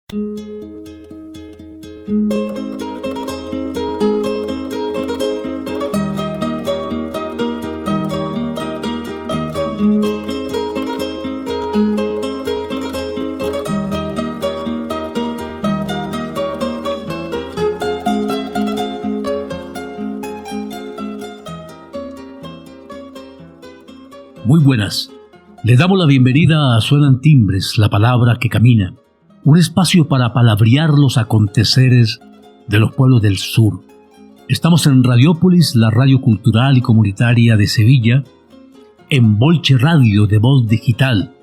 Muy buenas. Le damos la bienvenida a Suenan Timbres, la palabra que camina, un espacio para palabrear los aconteceres de los pueblos del sur. Estamos en Radiópolis, la radio cultural y comunitaria de Sevilla, en Bolche Radio de Voz Digital,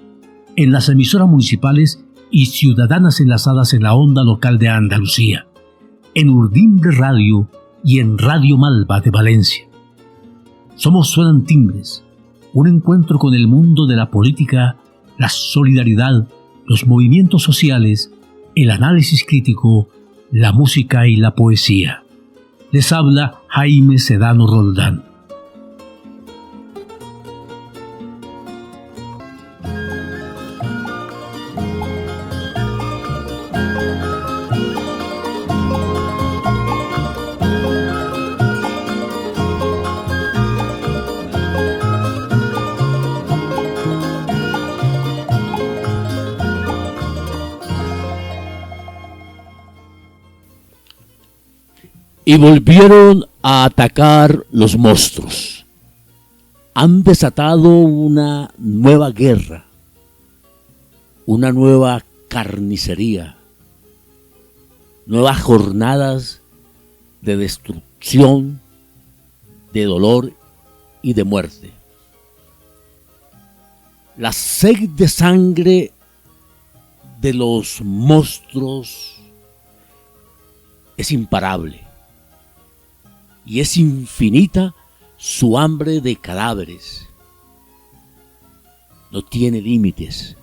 en las emisoras municipales y ciudadanas enlazadas en la onda local de Andalucía, en Urdimbre Radio y en Radio Malva de Valencia. Somos Suenan Timbres, un encuentro con el mundo de la política, la solidaridad, los movimientos sociales, el análisis crítico, la música y la poesía. Les habla Jaime Sedano Roldán. Y volvieron a atacar los monstruos. Han desatado una nueva guerra, una nueva carnicería, nuevas jornadas de destrucción, de dolor y de muerte. La sed de sangre de los monstruos es imparable. Y es infinita su hambre de cadáveres. No tiene límites.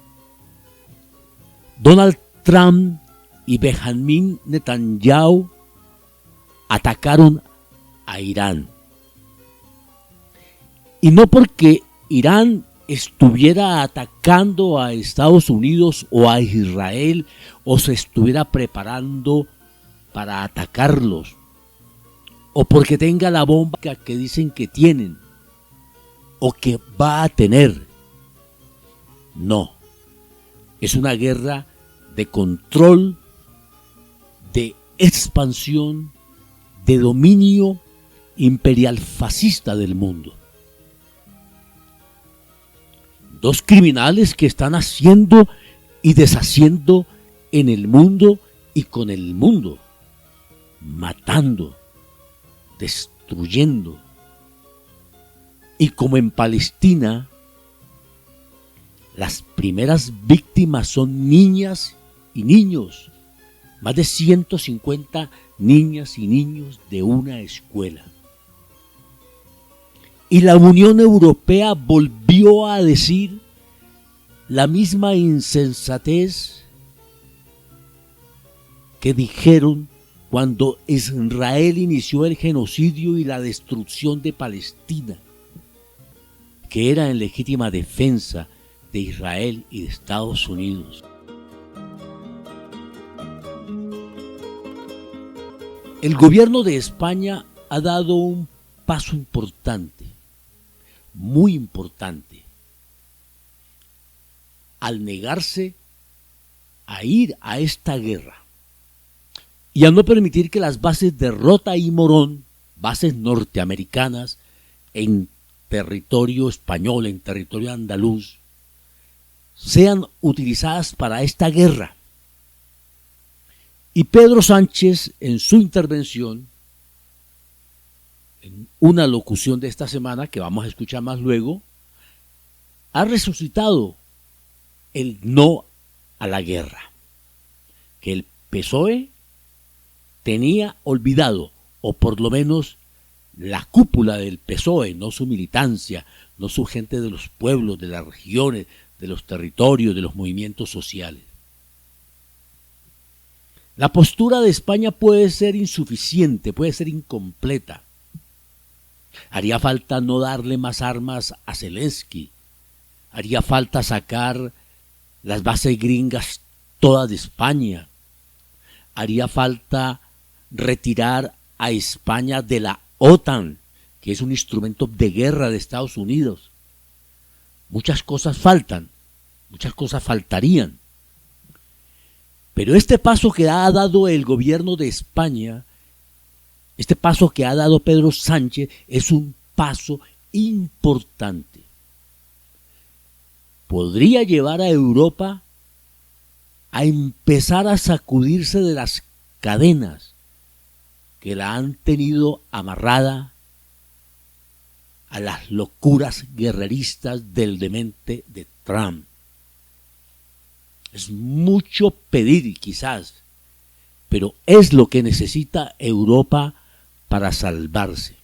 Donald Trump y Benjamin Netanyahu atacaron a Irán. Y no porque Irán estuviera atacando a Estados Unidos o a Israel o se estuviera preparando para atacarlos, o porque tenga la bomba que dicen que tienen o que va a tener. No, es una guerra de control, de expansión, de dominio imperial fascista del mundo. Dos criminales que están haciendo y deshaciendo en el mundo y con el mundo, matando, destruyendo. Y como en Palestina, las primeras víctimas son niñas y niños, más de 150 niñas y niños de una escuela. Y la Unión Europea volvió a decir la misma insensatez que dijeron cuando Israel inició el genocidio y la destrucción de Palestina, que era en legítima defensa de Israel y de Estados Unidos. El gobierno de España ha dado un paso importante, muy importante, al negarse a ir a esta guerra y a no permitir que las bases de Rota y Morón, bases norteamericanas en territorio español, en territorio andaluz, sean utilizadas para esta guerra. Y Pedro Sánchez, en su intervención, en una locución de esta semana, que vamos a escuchar más luego, ha resucitado el no a la guerra, que el PSOE tenía olvidado, o por lo menos la cúpula del PSOE, no su militancia, no su gente de los pueblos, de las regiones, de los territorios, de los movimientos sociales. La postura de España puede ser insuficiente, puede ser incompleta. Haría falta no darle más armas a Zelensky, haría falta sacar las bases gringas todas de España, haría falta retirar a España de la OTAN, que es un instrumento de guerra de Estados Unidos. Muchas cosas faltan, muchas cosas faltarían. Pero este paso que ha dado el gobierno de España, este paso que ha dado Pedro Sánchez, es un paso importante. Podría llevar a Europa a empezar a sacudirse de las cadenas que la han tenido amarrada a las locuras guerreristas del demente de Trump. Es mucho pedir quizás, pero es lo que necesita Europa para salvarse.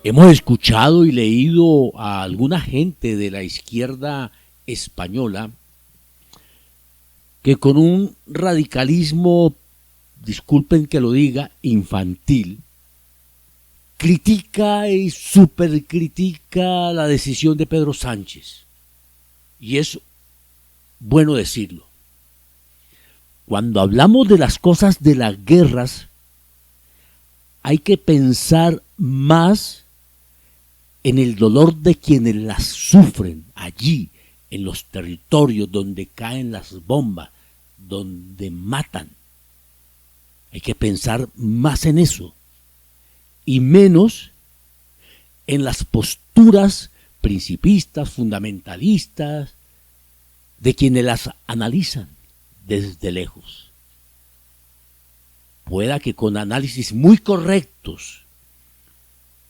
Hemos escuchado y leído a alguna gente de la izquierda española que con un radicalismo, disculpen que lo diga, infantil, critica y supercritica la decisión de Pedro Sánchez. Y es bueno decirlo. Cuando hablamos de las cosas de las guerras, hay que pensar más en el dolor de quienes las sufren allí, en los territorios donde caen las bombas, donde matan. Hay que pensar más en eso y menos en las posturas principistas, fundamentalistas, de quienes las analizan desde lejos. Pueda que con análisis muy correctos,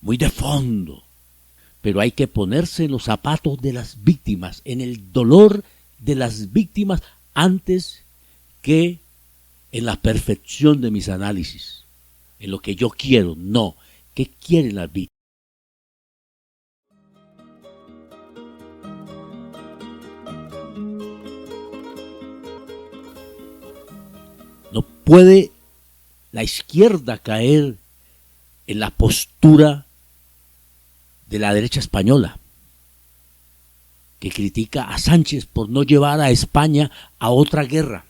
muy de fondo, pero hay que ponerse en los zapatos de las víctimas, en el dolor de las víctimas, antes que en la perfección de mis análisis, en lo que yo quiero, no. ¿Qué quieren las víctimas? No puede la izquierda caer en la postura de la derecha española, que critica a Sánchez por no llevar a España a otra guerra,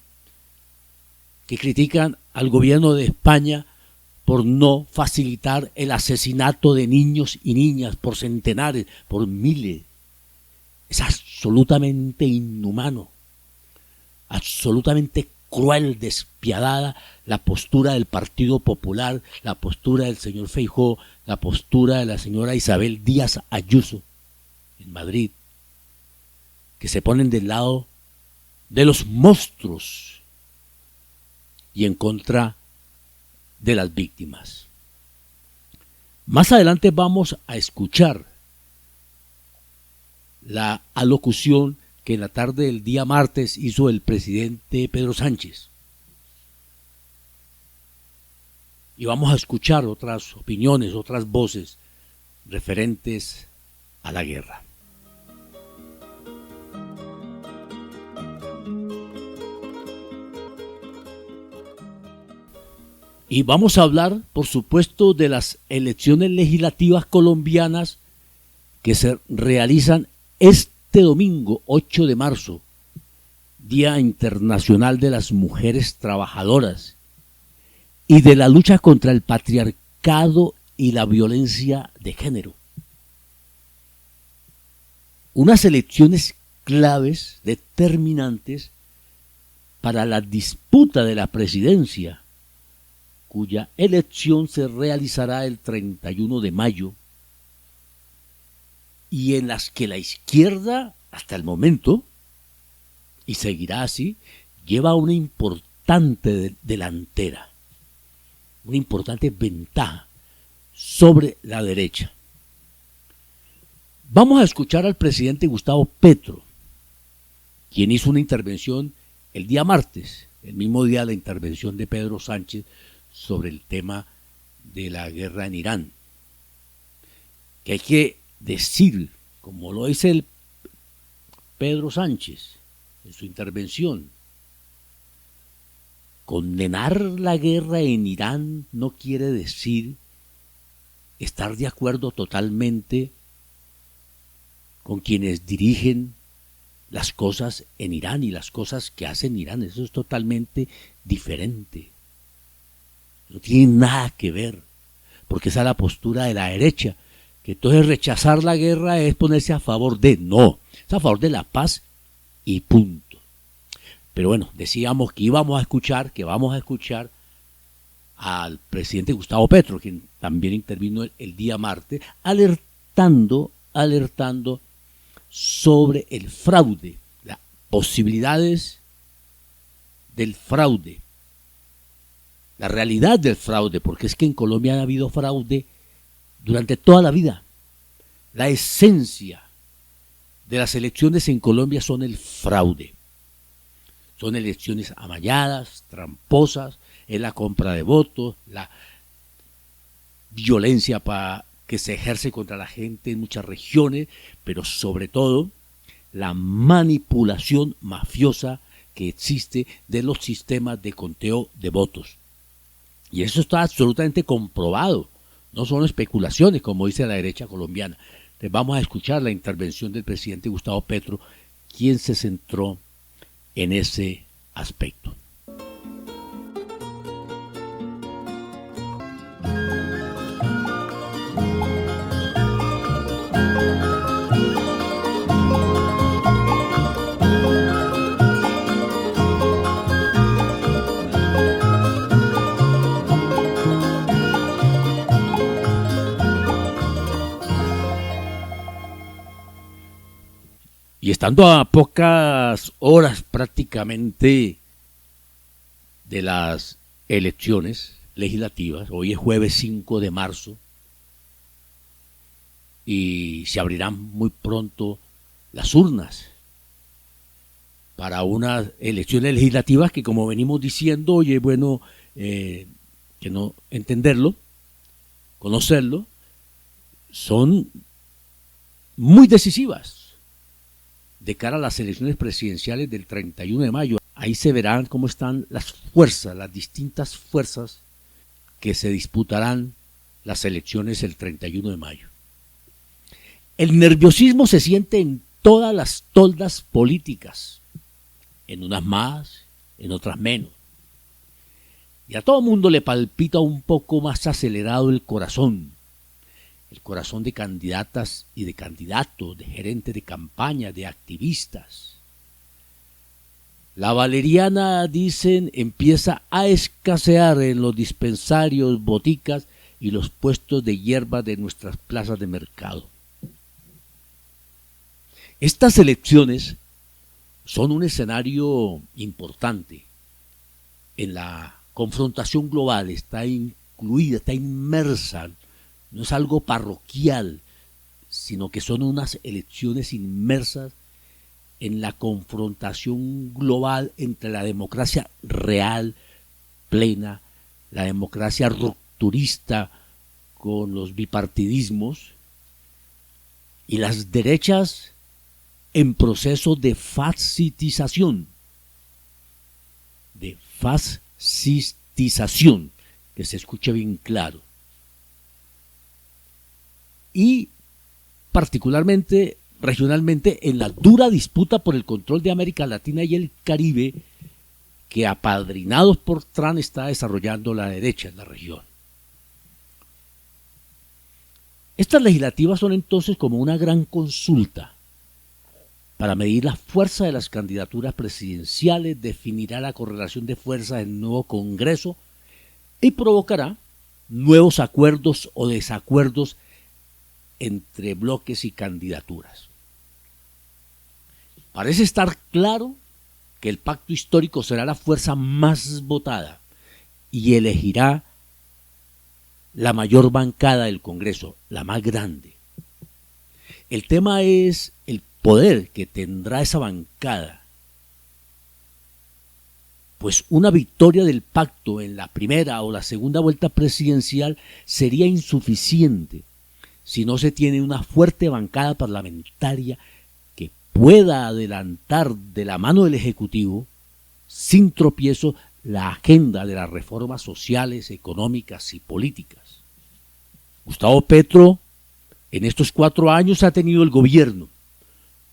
que critican al gobierno de España por no facilitar el asesinato de niños y niñas por centenares, por miles. Es absolutamente inhumano, absolutamente cruel, despiadada la postura del Partido Popular, la postura del señor Feijóo, la postura de la señora Isabel Díaz Ayuso en Madrid, que se ponen del lado de los monstruos y en contra de las víctimas. Más adelante vamos a escuchar la alocución que en la tarde del día martes hizo el presidente Pedro Sánchez. Y vamos a escuchar otras opiniones, otras voces referentes a la guerra. Y vamos a hablar, por supuesto, de las elecciones legislativas colombianas que se realizan este domingo 8 de marzo, Día Internacional de las Mujeres Trabajadoras, y de la lucha contra el patriarcado y la violencia de género. Unas elecciones claves, determinantes para la disputa de la presidencia, cuya elección se realizará el 31 de mayo, y en las que la izquierda, hasta el momento, y seguirá así, lleva una importante delantera, una importante ventaja sobre la derecha. Vamos a escuchar al presidente Gustavo Petro, quien hizo una intervención el día martes, el mismo día de la intervención de Pedro Sánchez sobre el tema de la guerra en Irán. Que hay que decir, como lo dice el Pedro Sánchez en su intervención, condenar la guerra en Irán no quiere decir estar de acuerdo totalmente con quienes dirigen las cosas en Irán y las cosas que hacen Irán. Eso es totalmente diferente. No tiene nada que ver, porque esa es la postura de la derecha, que entonces rechazar la guerra es ponerse a favor de, no, es a favor de la paz y punto. Pero bueno, decíamos que vamos a escuchar al presidente Gustavo Petro, quien también intervino el día martes, alertando sobre el fraude, las posibilidades del fraude, la realidad del fraude, porque es que en Colombia ha habido fraude durante toda la vida. La esencia de las elecciones en Colombia son el fraude. Son elecciones amañadas, tramposas, es la compra de votos, la violencia que se ejerce contra la gente en muchas regiones, pero sobre todo la manipulación mafiosa que existe de los sistemas de conteo de votos. Y eso está absolutamente comprobado, no son especulaciones, como dice la derecha colombiana. Entonces vamos a escuchar la intervención del presidente Gustavo Petro, quien se centró en ese aspecto. Y estando a pocas horas prácticamente de las elecciones legislativas, hoy es jueves 5 de marzo, y se abrirán muy pronto las urnas para unas elecciones legislativas que, como venimos diciendo, hoy es bueno que no entenderlo, conocerlo, son muy decisivas de cara a las elecciones presidenciales del 31 de mayo. Ahí se verán cómo están las fuerzas, las distintas fuerzas que se disputarán las elecciones el 31 de mayo. El nerviosismo se siente en todas las toldas políticas, en unas más, en otras menos. Y a todo mundo le palpita un poco más acelerado el corazón de candidatas y de candidatos, de gerentes de campaña, de activistas. La valeriana, dicen, empieza a escasear en los dispensarios, boticas y los puestos de hierba de nuestras plazas de mercado. Estas elecciones son un escenario importante en la confrontación global, está incluida, está inmersa. No es algo parroquial, sino que son unas elecciones inmersas en la confrontación global entre la democracia real, plena, la democracia rupturista con los bipartidismos y las derechas en proceso de fascistización, que se escuche bien claro. Y particularmente regionalmente en la dura disputa por el control de América Latina y el Caribe que, apadrinados por Trump, está desarrollando la derecha en la región. Estas legislativas son entonces como una gran consulta para medir la fuerza de las candidaturas presidenciales, definirá la correlación de fuerzas del nuevo Congreso y provocará nuevos acuerdos o desacuerdos entre bloques y candidaturas. Parece estar claro que el pacto histórico será la fuerza más votada y elegirá la mayor bancada del Congreso, la más grande. El tema es el poder que tendrá esa bancada, pues una victoria del pacto en la primera o la segunda vuelta presidencial sería insuficiente si no se tiene una fuerte bancada parlamentaria que pueda adelantar de la mano del Ejecutivo, sin tropiezo, la agenda de las reformas sociales, económicas y políticas. Gustavo Petro en estos 4 años ha tenido el gobierno,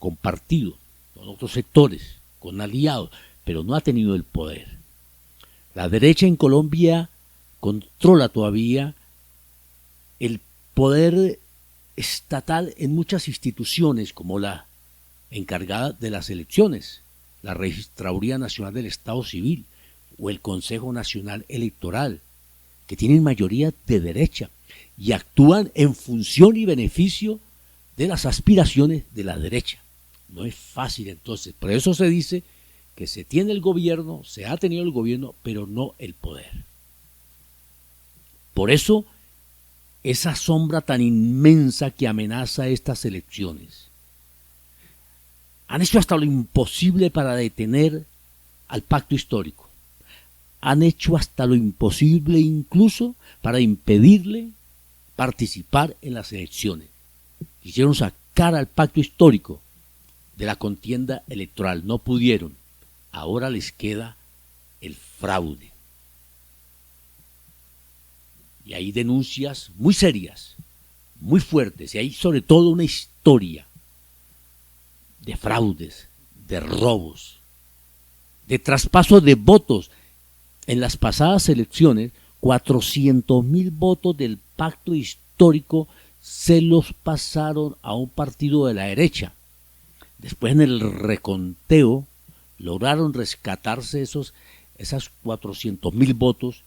con partidos, con otros sectores, con aliados, pero no ha tenido el poder. La derecha en Colombia controla todavía el poder estatal en muchas instituciones, como la encargada de las elecciones, la Registraduría Nacional del Estado Civil o el Consejo Nacional Electoral, que tienen mayoría de derecha y actúan en función y beneficio de las aspiraciones de la derecha. No es fácil entonces, por eso se dice que se tiene el gobierno, se ha tenido el gobierno, pero no el poder. Por eso, esa sombra tan inmensa que amenaza estas elecciones. Han hecho hasta lo imposible para detener al pacto histórico. Han hecho hasta lo imposible incluso para impedirle participar en las elecciones. Quisieron sacar al pacto histórico de la contienda electoral, no pudieron. Ahora les queda el fraude. Y hay denuncias muy serias, muy fuertes, y hay sobre todo una historia de fraudes, de robos, de traspaso de votos. En las pasadas elecciones, 400.000 votos del pacto histórico se los pasaron a un partido de la derecha. Después, en el reconteo, lograron rescatarse esas 400.000 votos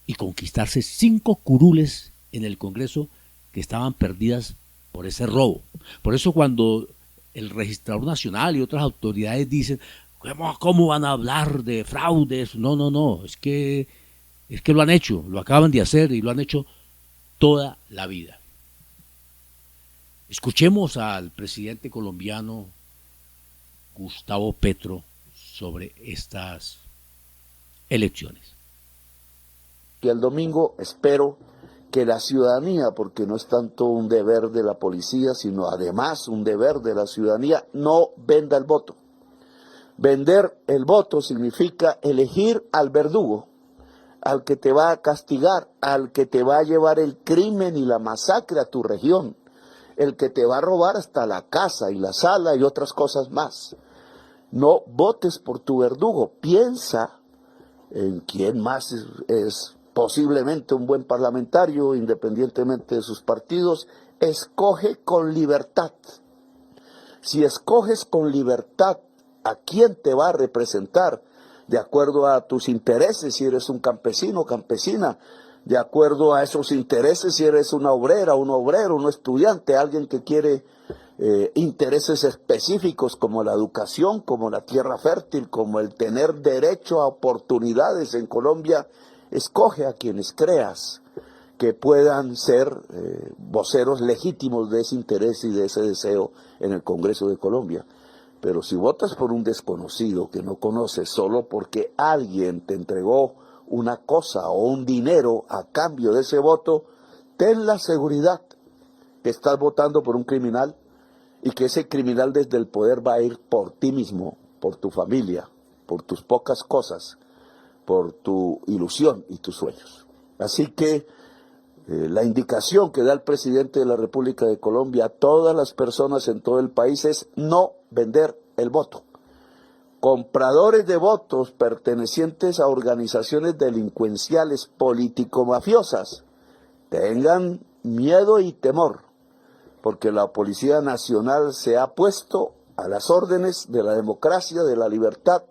y conquistarse 5 curules en el Congreso que estaban perdidas por ese robo. Por eso cuando el Registrador Nacional y otras autoridades dicen, ¿cómo van a hablar de fraudes? No, es que lo han hecho, lo acaban de hacer y lo han hecho toda la vida. Escuchemos al presidente colombiano Gustavo Petro sobre estas elecciones. Y el domingo espero que la ciudadanía, porque no es tanto un deber de la policía, sino además un deber de la ciudadanía, no venda el voto. Vender el voto significa elegir al verdugo, al que te va a castigar, al que te va a llevar el crimen y la masacre a tu región, el que te va a robar hasta la casa y la sala y otras cosas más. No votes por tu verdugo, piensa en quién más es posiblemente un buen parlamentario, independientemente de sus partidos. Escoge con libertad. Si escoges con libertad a quién te va a representar, de acuerdo a tus intereses, si eres un campesino o campesina, de acuerdo a esos intereses, si eres una obrera, un obrero, un estudiante, alguien que quiere intereses específicos como la educación, como la tierra fértil, como el tener derecho a oportunidades en Colombia, escoge a quienes creas que puedan ser voceros legítimos de ese interés y de ese deseo en el Congreso de Colombia. Pero si votas por un desconocido que no conoces solo porque alguien te entregó una cosa o un dinero a cambio de ese voto, ten la seguridad que estás votando por un criminal y que ese criminal desde el poder va a ir por ti mismo, por tu familia, por tus pocas cosas, por tu ilusión y tus sueños. Así que la indicación que da el presidente de la República de Colombia a todas las personas en todo el país es no vender el voto. Compradores de votos pertenecientes a organizaciones delincuenciales político-mafiosas, tengan miedo y temor, porque la Policía Nacional se ha puesto a las órdenes de la democracia, de la libertad,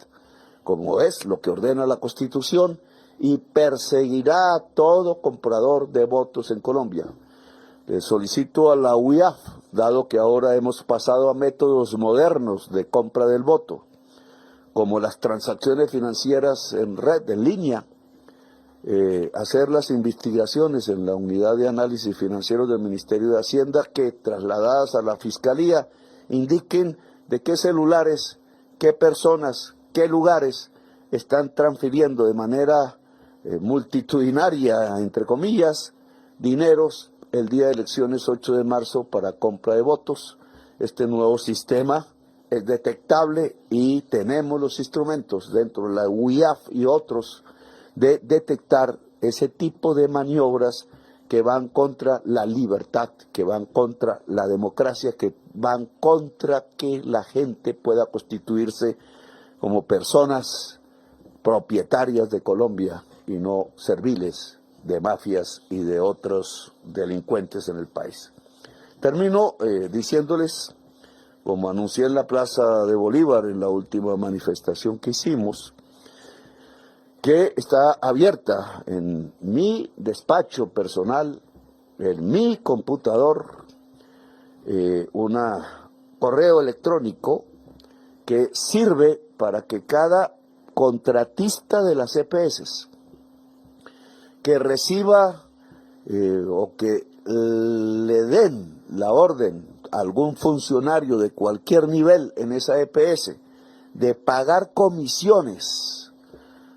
como es lo que ordena la Constitución, y perseguirá a todo comprador de votos en Colombia. Le solicito a la UIAF, dado que ahora hemos pasado a métodos modernos de compra del voto, como las transacciones financieras en red, en línea, hacer las investigaciones en la Unidad de Análisis Financiero del Ministerio de Hacienda, que trasladadas a la Fiscalía indiquen de qué celulares, qué personas, qué lugares están transfiriendo de manera multitudinaria, entre comillas, dineros el día de elecciones 8 de marzo para compra de votos. Este nuevo sistema es detectable y tenemos los instrumentos dentro de la UIAF y otros de detectar ese tipo de maniobras que van contra la libertad, que van contra la democracia, que van contra que la gente pueda constituirse como personas propietarias de Colombia y no serviles de mafias y de otros delincuentes en el país. Termino diciéndoles, como anuncié en la Plaza de Bolívar en la última manifestación que hicimos, que está abierta en mi despacho personal, en mi computador, un correo electrónico que sirve para que cada contratista de las EPS que reciba o que le den la orden a algún funcionario de cualquier nivel en esa EPS de pagar comisiones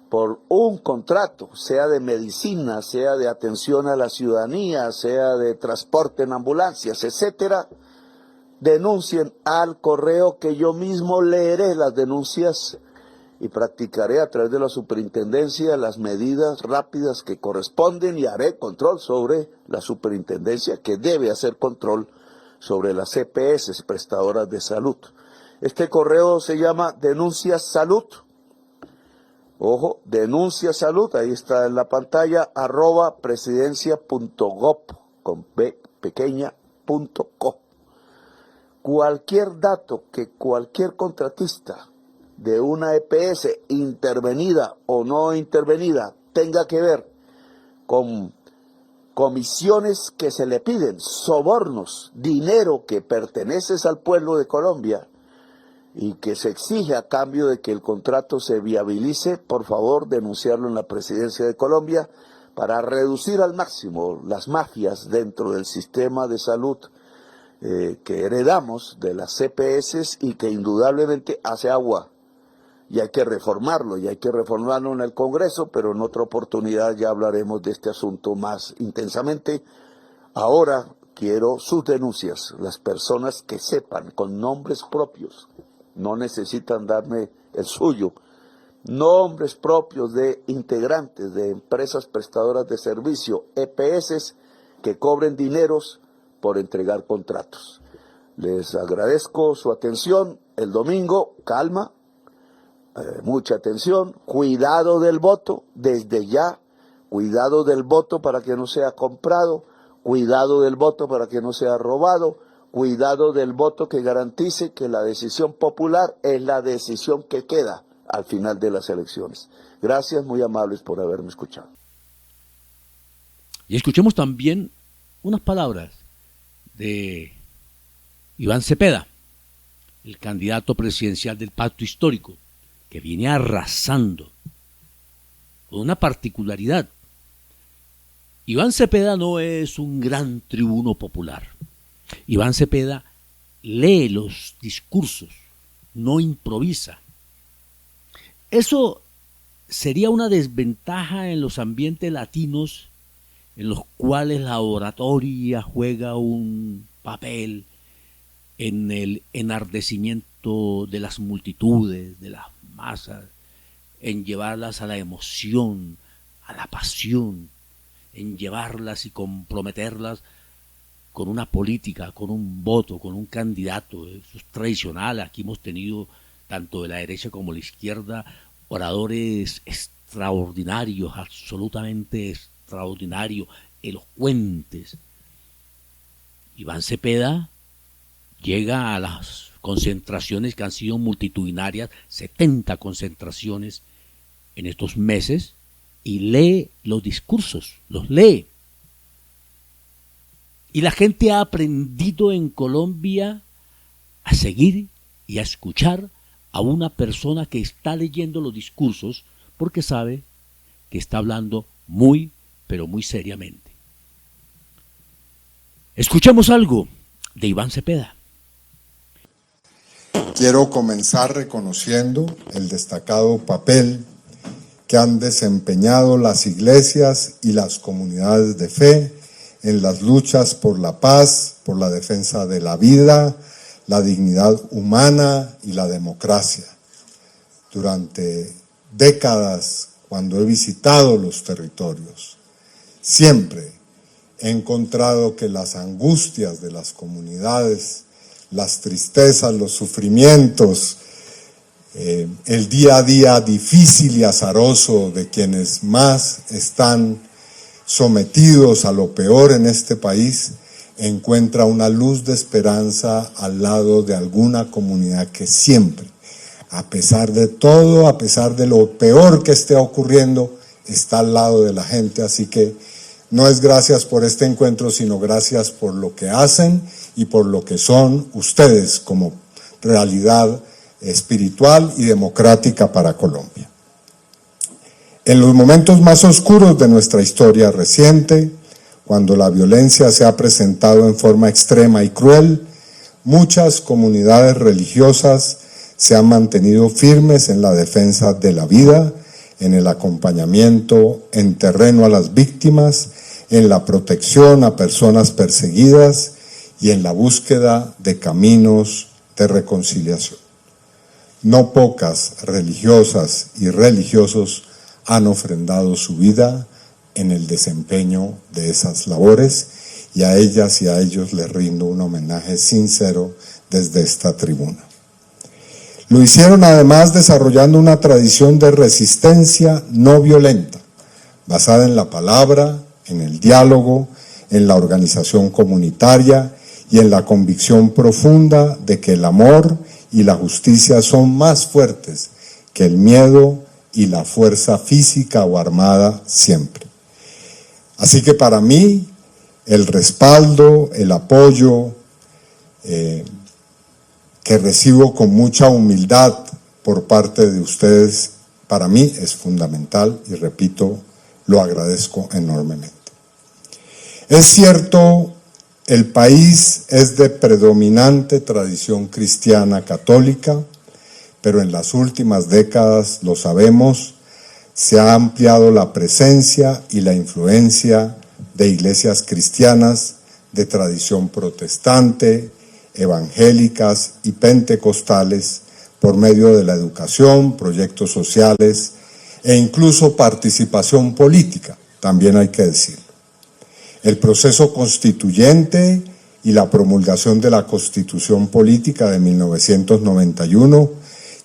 por un contrato, sea de medicina, sea de atención a la ciudadanía, sea de transporte en ambulancias, etcétera, denuncien al correo que yo mismo leeré las denuncias y practicaré a través de la superintendencia las medidas rápidas que corresponden y haré control sobre la superintendencia que debe hacer control sobre las EPS, prestadoras de salud. Este correo se llama Denuncia Salud. Ojo, Denuncia Salud, ahí está en la pantalla, @presidencia.gov, con B pequeña, .co. Cualquier dato que cualquier contratista de una EPS intervenida o no intervenida tenga que ver con comisiones que se le piden, sobornos, dinero que pertenece al pueblo de Colombia y que se exige a cambio de que el contrato se viabilice, por favor denunciarlo en la Presidencia de Colombia para reducir al máximo las mafias dentro del sistema de salud que heredamos de las EPS y que indudablemente hace agua. Y hay que reformarlo en el Congreso, pero en otra oportunidad ya hablaremos de este asunto más intensamente. Ahora quiero sus denuncias, las personas que sepan con nombres propios, no necesitan darme el suyo, nombres propios de integrantes de empresas prestadoras de servicio, EPS, que cobren dineros por entregar contratos. Les agradezco su atención. El domingo, calma. Mucha atención, cuidado del voto, desde ya, cuidado del voto para que no sea comprado, cuidado del voto para que no sea robado, cuidado del voto que garantice que la decisión popular es la decisión que queda al final de las elecciones. Gracias, muy amables por haberme escuchado. Y escuchemos también unas palabras de Iván Cepeda, el candidato presidencial del Pacto Histórico, que viene arrasando con una particularidad. Iván Cepeda no es un gran tribuno popular. Iván Cepeda lee los discursos, no improvisa. Eso sería una desventaja en los ambientes latinos en los cuales la oratoria juega un papel en el enardecimiento de las multitudes, de las masas, en llevarlas a la emoción, a la pasión, en llevarlas y comprometerlas con una política, con un voto, con un candidato. Eso es tradicional. Aquí hemos tenido, tanto de la derecha como de la izquierda, oradores extraordinarios, absolutamente extraordinarios, elocuentes. Iván Cepeda llega a las concentraciones que han sido multitudinarias, 70 concentraciones en estos meses, y lee los discursos, los lee. Y la gente ha aprendido en Colombia a seguir y a escuchar a una persona que está leyendo los discursos porque sabe que está hablando muy, pero muy seriamente. Escuchemos algo de Iván Cepeda. Quiero comenzar reconociendo el destacado papel que han desempeñado las iglesias y las comunidades de fe en las luchas por la paz, por la defensa de la vida, la dignidad humana y la democracia. Durante décadas, cuando he visitado los territorios, siempre he encontrado que las angustias de las comunidades, las tristezas, los sufrimientos, el día a día difícil y azaroso de quienes más están sometidos a lo peor en este país, encuentra una luz de esperanza al lado de alguna comunidad que siempre, a pesar de todo, a pesar de lo peor que esté ocurriendo, está al lado de la gente. Así que no es gracias por este encuentro, sino gracias por lo que hacen y por lo que son ustedes como realidad espiritual y democrática para Colombia. En los momentos más oscuros de nuestra historia reciente, cuando la violencia se ha presentado en forma extrema y cruel, muchas comunidades religiosas se han mantenido firmes en la defensa de la vida, en el acompañamiento en terreno a las víctimas, en la protección a personas perseguidas y en la búsqueda de caminos de reconciliación. No pocas religiosas y religiosos han ofrendado su vida en el desempeño de esas labores, y a ellas y a ellos les rindo un homenaje sincero desde esta tribuna. Lo hicieron además desarrollando una tradición de resistencia no violenta, basada en la palabra, en el diálogo, en la organización comunitaria y en la convicción profunda de que el amor y la justicia son más fuertes que el miedo y la fuerza física o armada siempre. Así que para mí, el respaldo, el apoyo que recibo con mucha humildad por parte de ustedes, para mí es fundamental y repito, lo agradezco enormemente. Es cierto, el país es de predominante tradición cristiana católica, pero en las últimas décadas, lo sabemos, se ha ampliado la presencia y la influencia de iglesias cristianas de tradición protestante, evangélicas y pentecostales por medio de la educación, proyectos sociales e incluso participación política, también hay que decirlo. El proceso constituyente y la promulgación de la Constitución Política de 1991,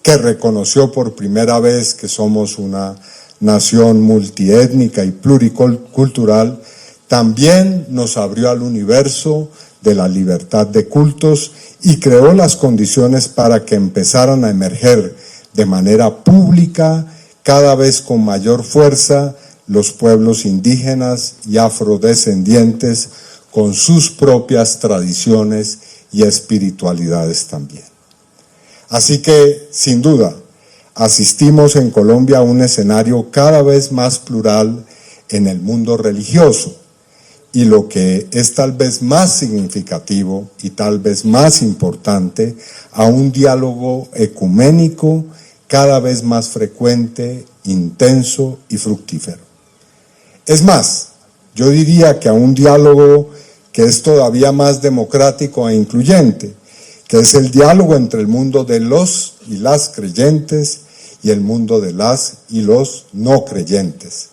que reconoció por primera vez que somos una nación multiétnica y pluricultural, también nos abrió al universo de la libertad de cultos y creó las condiciones para que empezaran a emerger de manera pública, cada vez con mayor fuerza, los pueblos indígenas y afrodescendientes con sus propias tradiciones y espiritualidades también. Así que, sin duda, asistimos en Colombia a un escenario cada vez más plural en el mundo religioso, y lo que es tal vez más significativo y tal vez más importante, a un diálogo ecuménico cada vez más frecuente, intenso y fructífero. Es más, yo diría que a un diálogo que es todavía más democrático e incluyente, que es el diálogo entre el mundo de los y las creyentes y el mundo de las y los no creyentes.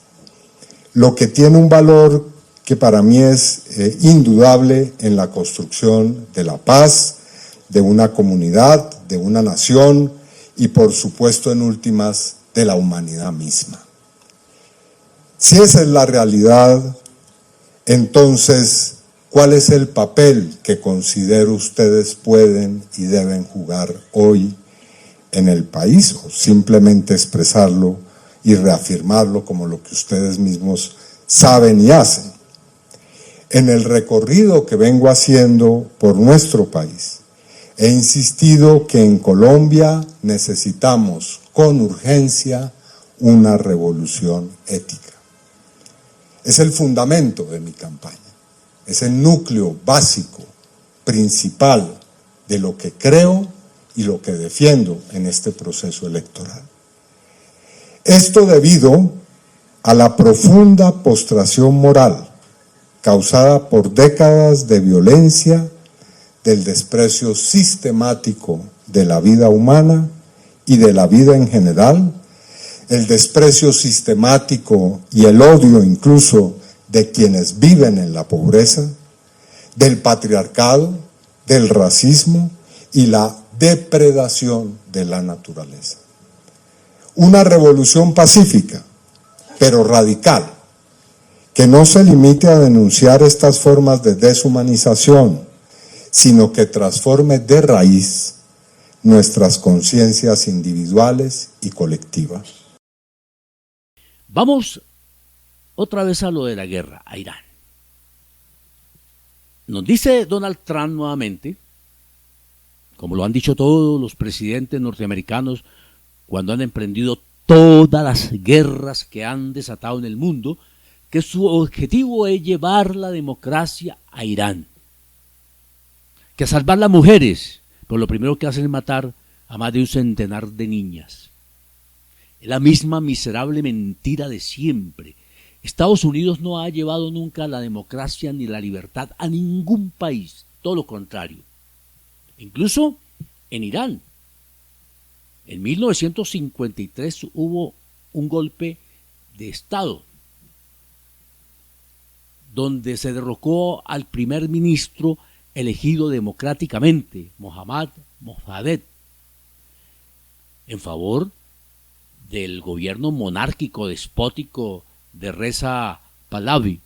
Lo que tiene un valor que para mí es indudable en la construcción de la paz, de una comunidad, de una nación y por supuesto en últimas de la humanidad misma. Si esa es la realidad, entonces, ¿cuál es el papel que considero ustedes pueden y deben jugar hoy en el país? O simplemente expresarlo y reafirmarlo como lo que ustedes mismos saben y hacen. En el recorrido que vengo haciendo por nuestro país, he insistido que en Colombia necesitamos con urgencia una revolución ética. Es el fundamento de mi campaña, es el núcleo básico, principal de lo que creo y lo que defiendo en este proceso electoral. Esto debido a la profunda postración moral causada por décadas de violencia, del desprecio sistemático de la vida humana y de la vida en general, el desprecio sistemático y el odio incluso de quienes viven en la pobreza, del patriarcado, del racismo y la depredación de la naturaleza. Una revolución pacífica, pero radical, que no se limite a denunciar estas formas de deshumanización, sino que transforme de raíz nuestras conciencias individuales y colectivas. Vamos otra vez a lo de la guerra, a Irán. Nos dice Donald Trump nuevamente, como lo han dicho todos los presidentes norteamericanos cuando han emprendido todas las guerras que han desatado en el mundo, que su objetivo es llevar la democracia a Irán, que a salvar las mujeres, pero lo primero que hacen es matar a más de un centenar de niñas. Es la misma miserable mentira de siempre. Estados Unidos no ha llevado nunca la democracia ni la libertad a ningún país, todo lo contrario. Incluso en Irán. En 1953 hubo un golpe de Estado donde se derrocó al primer ministro elegido democráticamente, Mohammad Mossadegh, en favor del gobierno monárquico despótico de Reza Pahlavi.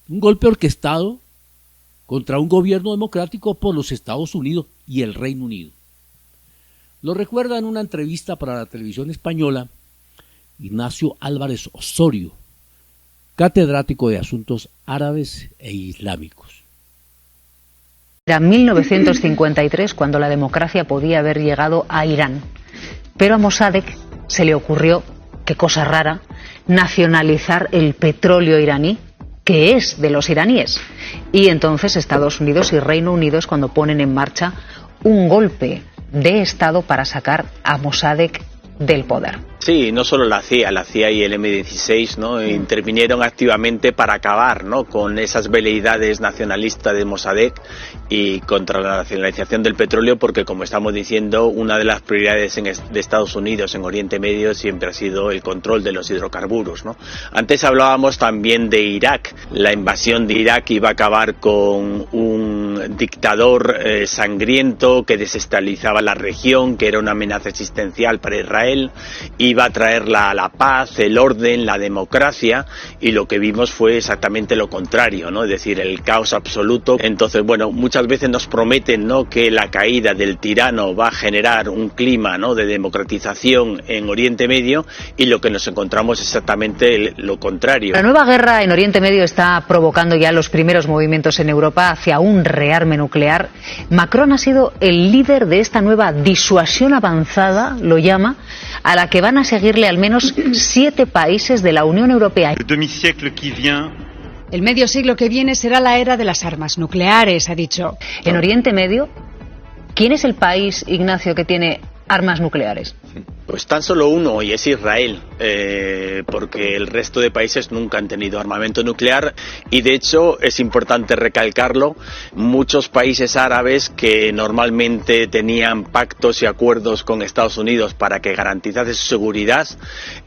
Un golpe orquestado contra un gobierno democrático por los Estados Unidos y el Reino Unido. Lo recuerda en una entrevista para la televisión española Ignacio Álvarez Osorio, catedrático de Asuntos Árabes e Islámicos. Era 1953 cuando la democracia podía haber llegado a Irán, pero a Mossadegh se le ocurrió, qué cosa rara, nacionalizar el petróleo iraní, que es de los iraníes. Y entonces Estados Unidos y Reino Unido es cuando ponen en marcha un golpe de Estado para sacar a Mossadegh del poder. Sí, no solo la CIA y el M16, ¿no?, intervinieron activamente para acabar, ¿no?, con esas veleidades nacionalistas de Mossadegh y contra la nacionalización del petróleo, porque, como estamos diciendo, una de las prioridades de Estados Unidos en Oriente Medio siempre ha sido el control de los hidrocarburos, ¿no? Antes hablábamos también de Irak. La invasión de Irak iba a acabar con un dictador sangriento que desestabilizaba la región, que era una amenaza existencial para Israel, iba a traer la paz, el orden, la democracia, y lo que vimos fue exactamente lo contrario, ¿no? Es decir, el caos absoluto. Entonces, bueno, muchas veces nos prometen, ¿no?, que la caída del tirano va a generar un clima, ¿no?, de democratización en Oriente Medio, y lo que nos encontramos es exactamente lo contrario. La nueva guerra en Oriente Medio está provocando ya los primeros movimientos en Europa hacia un rearme nuclear. Macron ha sido el líder de esta nueva disuasión avanzada, lo llama, a la que van a seguirle al menos 7 países de la Unión Europea. El medio siglo que viene será la era de las armas nucleares, ha dicho. En Oriente Medio, ¿quién es el país, Ignacio, que tiene armas nucleares? Pues tan solo uno, y es Israel, porque el resto de países nunca han tenido armamento nuclear, y de hecho es importante recalcarlo, muchos países árabes que normalmente tenían pactos y acuerdos con Estados Unidos para que garantizase su seguridad,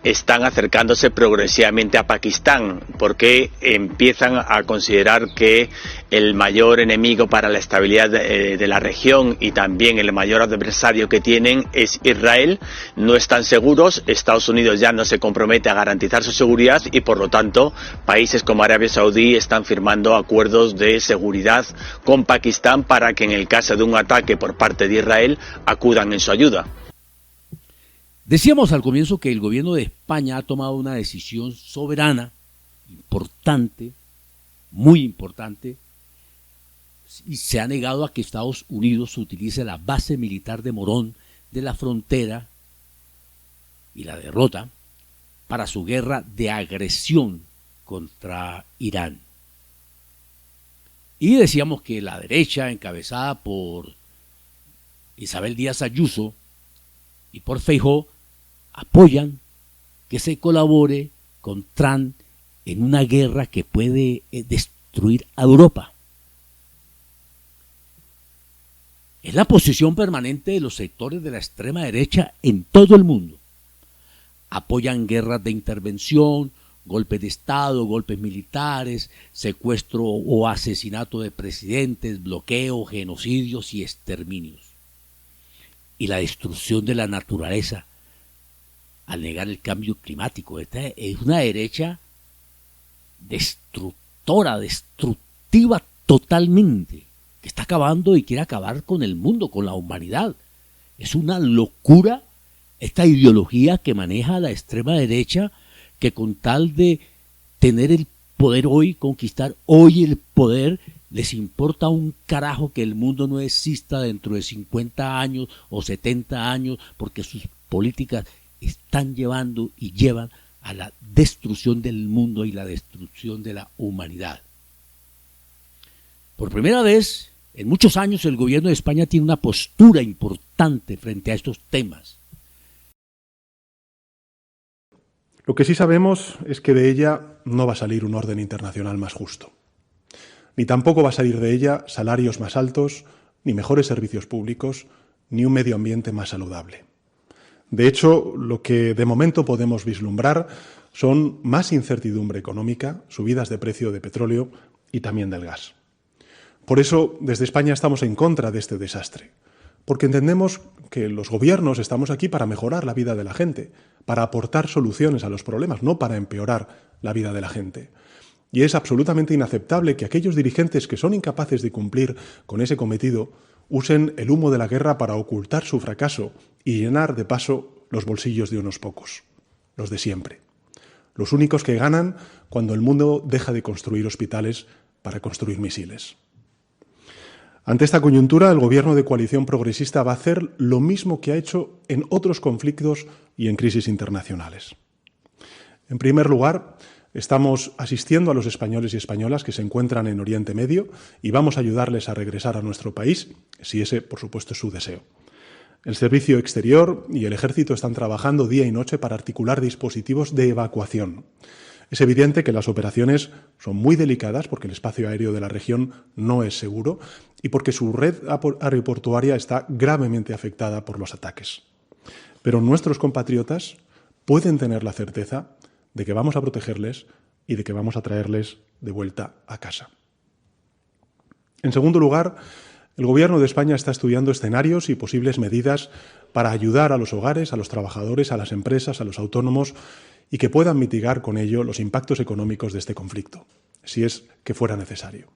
están acercándose progresivamente a Pakistán, porque empiezan a considerar que el mayor enemigo para la estabilidad de la región y también el mayor adversario que tienen es Israel. No están seguros, Estados Unidos ya no se compromete a garantizar su seguridad y por lo tanto países como Arabia Saudí están firmando acuerdos de seguridad con Pakistán para que en el caso de un ataque por parte de Israel acudan en su ayuda. Decíamos al comienzo que el gobierno de España ha tomado una decisión soberana, importante, muy importante, y se ha negado a que Estados Unidos utilice la base militar de Morón de la frontera y la derrota para su guerra de agresión contra Irán. Y decíamos que la derecha, encabezada por Isabel Díaz Ayuso y por Feijóo, apoyan que se colabore con Trump en una guerra que puede destruir a Europa. Es la posición permanente de los sectores de la extrema derecha en todo el mundo. Apoyan guerras de intervención golpes de Estado, golpes militares, secuestro o asesinato de presidentes, bloqueo, genocidios y exterminios. Y la destrucción de la naturaleza al negar el cambio climático. Esta es una derecha destructora, destructiva totalmente, que está acabando y quiere acabar con el mundo, con la humanidad. Es una locura esta ideología que maneja la extrema derecha, que con tal de tener el poder hoy, conquistar hoy el poder, les importa un carajo que el mundo no exista dentro de 50 años o 70 años, porque sus políticas están llevando y llevan a la destrucción del mundo y la destrucción de la humanidad. Por primera vez en muchos años el gobierno de España tiene una postura importante frente a estos temas. Lo que sí sabemos es que de ella no va a salir un orden internacional más justo. Ni tampoco va a salir de ella salarios más altos, ni mejores servicios públicos, ni un medio ambiente más saludable. De hecho, lo que de momento podemos vislumbrar son más incertidumbre económica, subidas de precio de petróleo y también del gas. Por eso, desde España estamos en contra de este desastre, porque entendemos que los gobiernos estamos aquí para mejorar la vida de la gente, para aportar soluciones a los problemas, no para empeorar la vida de la gente. Y es absolutamente inaceptable que aquellos dirigentes que son incapaces de cumplir con ese cometido usen el humo de la guerra para ocultar su fracaso y llenar de paso los bolsillos de unos pocos, los de siempre. Los únicos que ganan cuando el mundo deja de construir hospitales para construir misiles. Ante esta coyuntura, el gobierno de coalición progresista va a hacer lo mismo que ha hecho en otros conflictos y en crisis internacionales. En primer lugar, estamos asistiendo a los españoles y españolas que se encuentran en Oriente Medio y vamos a ayudarles a regresar a nuestro país, si ese, por supuesto, es su deseo. El Servicio Exterior y el Ejército están trabajando día y noche para articular dispositivos de evacuación. Es evidente que las operaciones son muy delicadas porque el espacio aéreo de la región no es seguro y porque su red aeroportuaria está gravemente afectada por los ataques. Pero nuestros compatriotas pueden tener la certeza de que vamos a protegerles y de que vamos a traerles de vuelta a casa. En segundo lugar, el Gobierno de España está estudiando escenarios y posibles medidas para ayudar a los hogares, a los trabajadores, a las empresas, a los autónomos y que puedan mitigar con ello los impactos económicos de este conflicto, si es que fuera necesario.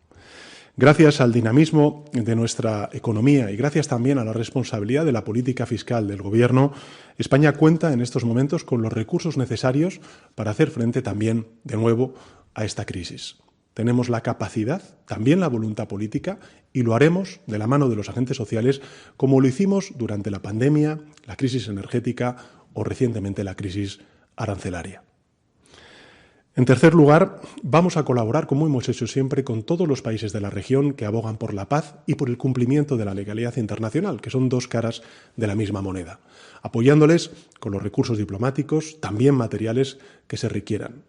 Gracias al dinamismo de nuestra economía y gracias también a la responsabilidad de la política fiscal del Gobierno, España cuenta en estos momentos con los recursos necesarios para hacer frente también, de nuevo, a esta crisis. Tenemos la capacidad, también la voluntad política, y lo haremos de la mano de los agentes sociales, como lo hicimos durante la pandemia, la crisis energética o recientemente la crisis arancelaria. En tercer lugar, vamos a colaborar, como hemos hecho siempre, con todos los países de la región que abogan por la paz y por el cumplimiento de la legalidad internacional, que son dos caras de la misma moneda, apoyándoles con los recursos diplomáticos, también materiales, que se requieran.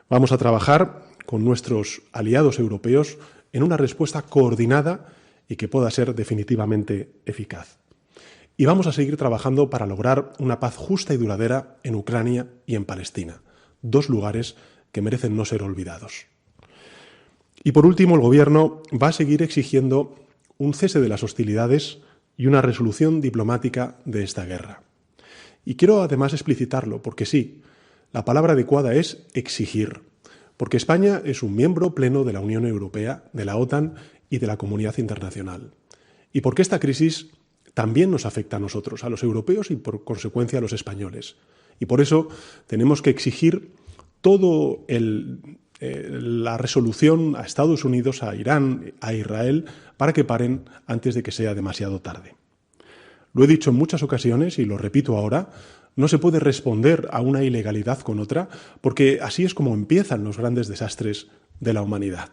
Vamos a trabajar con nuestros aliados europeos en una respuesta coordinada y que pueda ser definitivamente eficaz. Y vamos a seguir trabajando para lograr una paz justa y duradera en Ucrania y en Palestina, dos lugares que merecen no ser olvidados. Y por último, el Gobierno va a seguir exigiendo un cese de las hostilidades y una resolución diplomática de esta guerra. Y quiero además explicitarlo, porque sí, la palabra adecuada es exigir, porque España es un miembro pleno de la Unión Europea, de la OTAN y de la comunidad internacional. Y porque esta crisis también nos afecta a nosotros, a los europeos y por consecuencia a los españoles. Y por eso tenemos que exigir todo la resolución a Estados Unidos, a Irán, a Israel, para que paren antes de que sea demasiado tarde. Lo he dicho en muchas ocasiones y lo repito ahora, no se puede responder a una ilegalidad con otra, porque así es como empiezan los grandes desastres de la humanidad.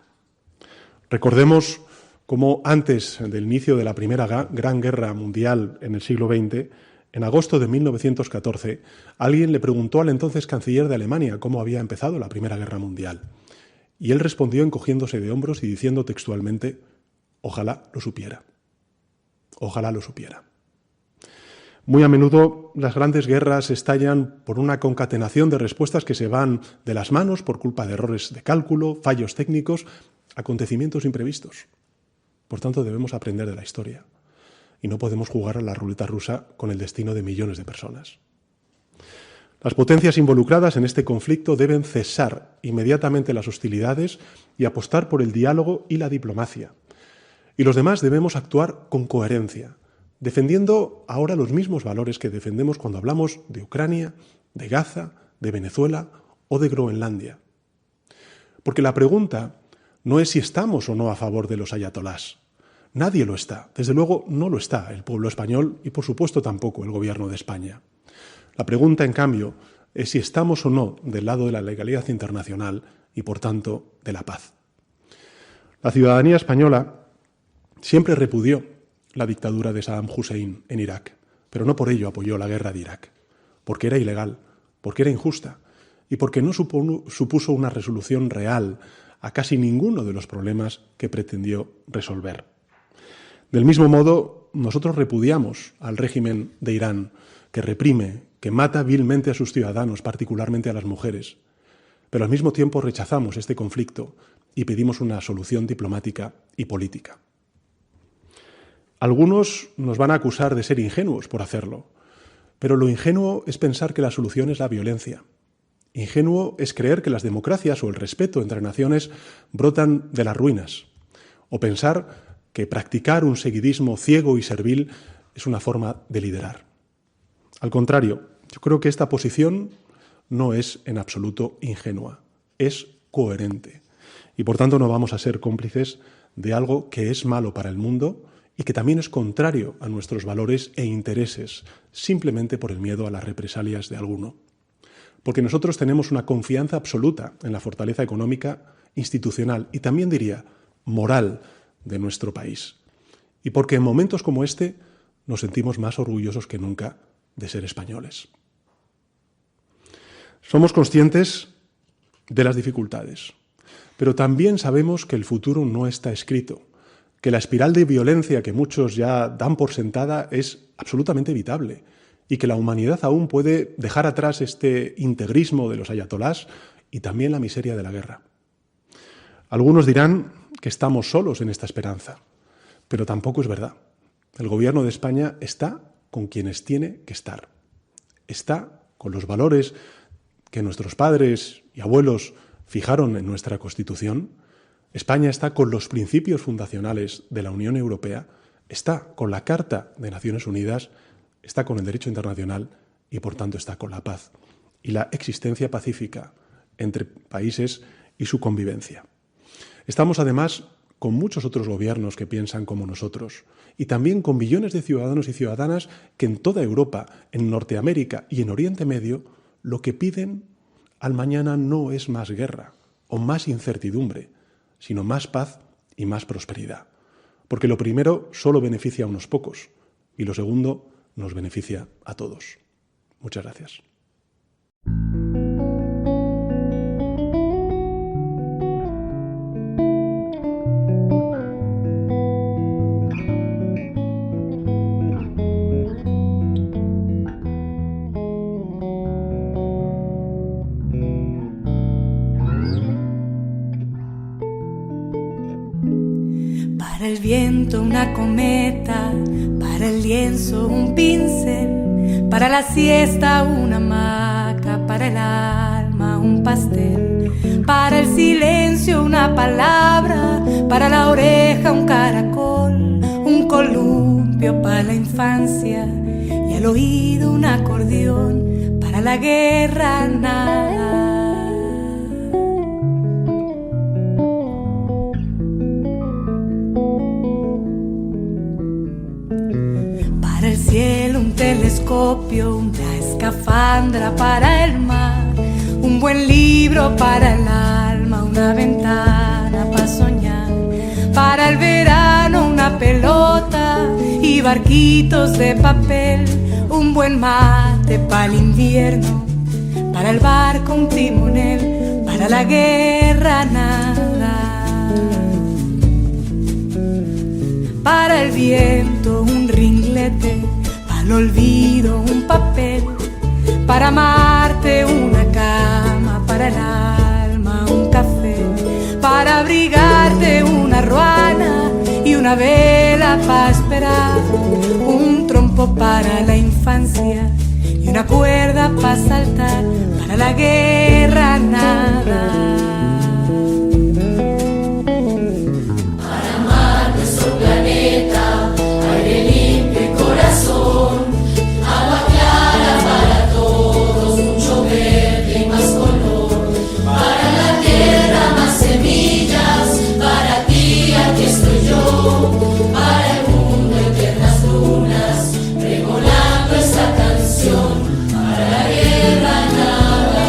Recordemos cómo antes del inicio de la Primera Gran Guerra Mundial en el siglo XX, en agosto de 1914, alguien le preguntó al entonces canciller de Alemania cómo había empezado la Primera Guerra Mundial. Y él respondió encogiéndose de hombros y diciendo textualmente, ojalá lo supiera. Ojalá lo supiera. Muy a menudo las grandes guerras estallan por una concatenación de respuestas que se van de las manos por culpa de errores de cálculo, fallos técnicos, acontecimientos imprevistos. Por tanto, debemos aprender de la historia y no podemos jugar a la ruleta rusa con el destino de millones de personas. Las potencias involucradas en este conflicto deben cesar inmediatamente las hostilidades y apostar por el diálogo y la diplomacia. Y los demás debemos actuar con coherencia, defendiendo ahora los mismos valores que defendemos cuando hablamos de Ucrania, de Gaza, de Venezuela o de Groenlandia. Porque la pregunta no es si estamos o no a favor de los ayatolás. Nadie lo está. Desde luego no lo está el pueblo español y, por supuesto, tampoco el gobierno de España. La pregunta, en cambio, es si estamos o no del lado de la legalidad internacional y, por tanto, de la paz. La ciudadanía española siempre repudió la dictadura de Saddam Hussein en Irak, pero no por ello apoyó la guerra de Irak, porque era ilegal, porque era injusta y porque no supuso una resolución real a casi ninguno de los problemas que pretendió resolver. Del mismo modo, nosotros repudiamos al régimen de Irán, que reprime, que mata vilmente a sus ciudadanos, particularmente a las mujeres. Pero al mismo tiempo rechazamos este conflicto y pedimos una solución diplomática y política. Algunos nos van a acusar de ser ingenuos por hacerlo, pero lo ingenuo es pensar que la solución es la violencia. Ingenuo es creer que las democracias o el respeto entre naciones brotan de las ruinas, o pensar que practicar un seguidismo ciego y servil es una forma de liderar. Al contrario, yo creo que esta posición no es en absoluto ingenua, es coherente. Y por tanto no vamos a ser cómplices de algo que es malo para el mundo y que también es contrario a nuestros valores e intereses, simplemente por el miedo a las represalias de alguno. Porque nosotros tenemos una confianza absoluta en la fortaleza económica, institucional y también diría moral de nuestro país. Y porque en momentos como este nos sentimos más orgullosos que nunca de ser españoles. Somos conscientes de las dificultades, pero también sabemos que el futuro no está escrito, que la espiral de violencia que muchos ya dan por sentada es absolutamente evitable y que la humanidad aún puede dejar atrás este integrismo de los ayatolás y también la miseria de la guerra. Algunos dirán que estamos solos en esta esperanza, pero tampoco es verdad. El gobierno de España está con quienes tiene que estar. Está con los valores que nuestros padres y abuelos fijaron en nuestra Constitución. España está con los principios fundacionales de la Unión Europea, está con la Carta de Naciones Unidas, está con el derecho internacional y, por tanto, está con la paz y la existencia pacífica entre países y su convivencia. Estamos, además, con muchos otros gobiernos que piensan como nosotros y también con millones de ciudadanos y ciudadanas que en toda Europa, en Norteamérica y en Oriente Medio, lo que piden al mañana no es más guerra o más incertidumbre, sino más paz y más prosperidad. Porque lo primero solo beneficia a unos pocos y lo segundo nos beneficia a todos. Muchas gracias. Para el viento una cometa, para el lienzo un pincel, para la siesta una hamaca, para el alma un pastel, para el silencio una palabra, para la oreja un caracol, un columpio para la infancia y al oído un acordeón, para la guerra nada. Para el cielo un telescopio, una escafandra para el mar, un buen libro para el alma, una ventana para soñar, para el verano una pelota y barquitos de papel, un buen mate para el invierno, para el barco un timonel, para la guerra nada, para el viento un ringlete, para al olvido un papel, para amarte una cama, para el alma un café, para abrigarte una ruana y una vela para esperar, un trompo para la infancia y una cuerda para saltar, para la guerra nada. Para amar nuestro planeta, aire limpio y corazón, agua clara para todos, mucho verde y más color, para la tierra más semillas, para ti aquí estoy yo, para el mundo eternas lunas, pregonando esta canción, para la guerra nada,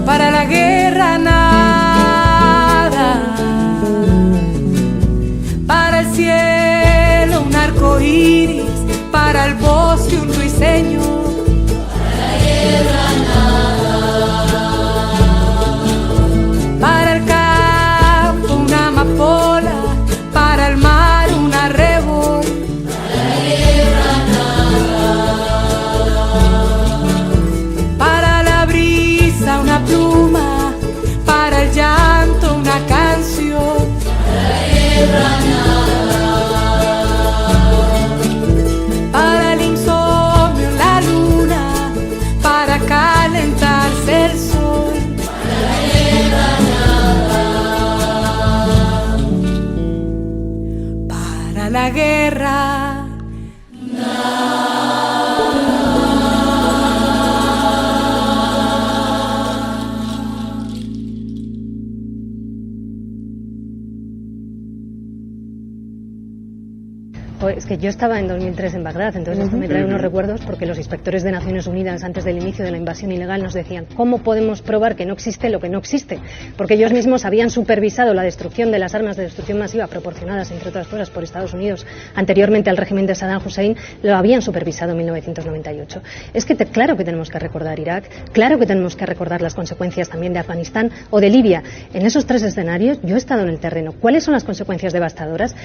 para la guerra nada, para el cielo un arco iris, para el bosque un ruiseño, para la guerra nada, para el campo una amapola, para el mar una rebo, para la guerra nada, para la brisa una pluma, para el llanto una canción, para la guerra nada, para el insomnio la luna, para calentarse el sol, para la guerra nada, para la guerra. Es que yo estaba en 2003 en Bagdad, entonces esto me trae unos recuerdos porque los inspectores de Naciones Unidas antes del inicio de la invasión ilegal nos decían ¿cómo podemos probar que no existe lo que no existe? Porque ellos mismos habían supervisado la destrucción de las armas de destrucción masiva proporcionadas, entre otras cosas, por Estados Unidos anteriormente al régimen de Saddam Hussein, lo habían supervisado en 1998. Es que claro que tenemos que recordar Irak, claro que tenemos que recordar las consecuencias también de Afganistán o de Libia. En esos tres escenarios yo he estado en el terreno. ¿Cuáles son las consecuencias devastadoras?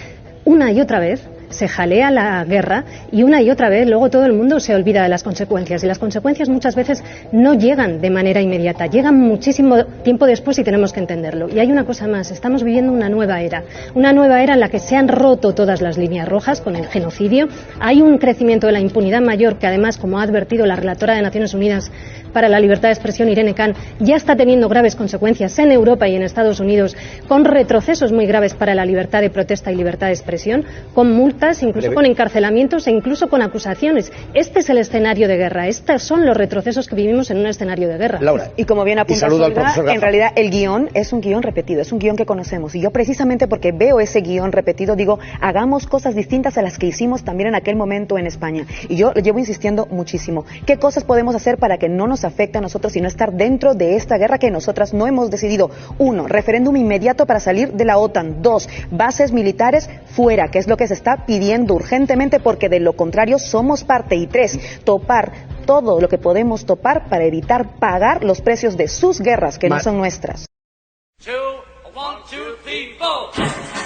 Una y otra vez se jalea la guerra y una y otra vez luego todo el mundo se olvida de las consecuencias y las consecuencias muchas veces no llegan de manera inmediata, llegan muchísimo tiempo después y tenemos que entenderlo. Y hay una cosa más, estamos viviendo una nueva era en la que se han roto todas las líneas rojas con el genocidio, hay un crecimiento de la impunidad mayor que además, como ha advertido la relatora de Naciones Unidas para la libertad de expresión, Irene Khan, ya está teniendo graves consecuencias en Europa y en Estados Unidos, con retrocesos muy graves para la libertad de protesta y libertad de expresión, con multas, incluso con encarcelamientos e incluso con acusaciones. Este es el escenario de guerra, estos son los retrocesos que vivimos en un escenario de guerra. Laura. Y como bien apunta Olga, en realidad el guión es un guión repetido, es un guión que conocemos. Y yo precisamente porque veo ese guión repetido digo, hagamos cosas distintas a las que hicimos también en aquel momento en España. Y yo lo llevo insistiendo muchísimo. ¿Qué cosas podemos hacer para que no nos afecte a nosotros y no estar dentro de esta guerra que nosotras no hemos decidido? 1, referéndum inmediato para salir de la OTAN. 2, bases militares fuera, que es lo que se está pidiendo urgentemente porque de lo contrario somos parte. Y 3, topar todo lo que podemos topar para evitar pagar los precios de sus guerras que no son nuestras. 2, 1, 2, 3, 4.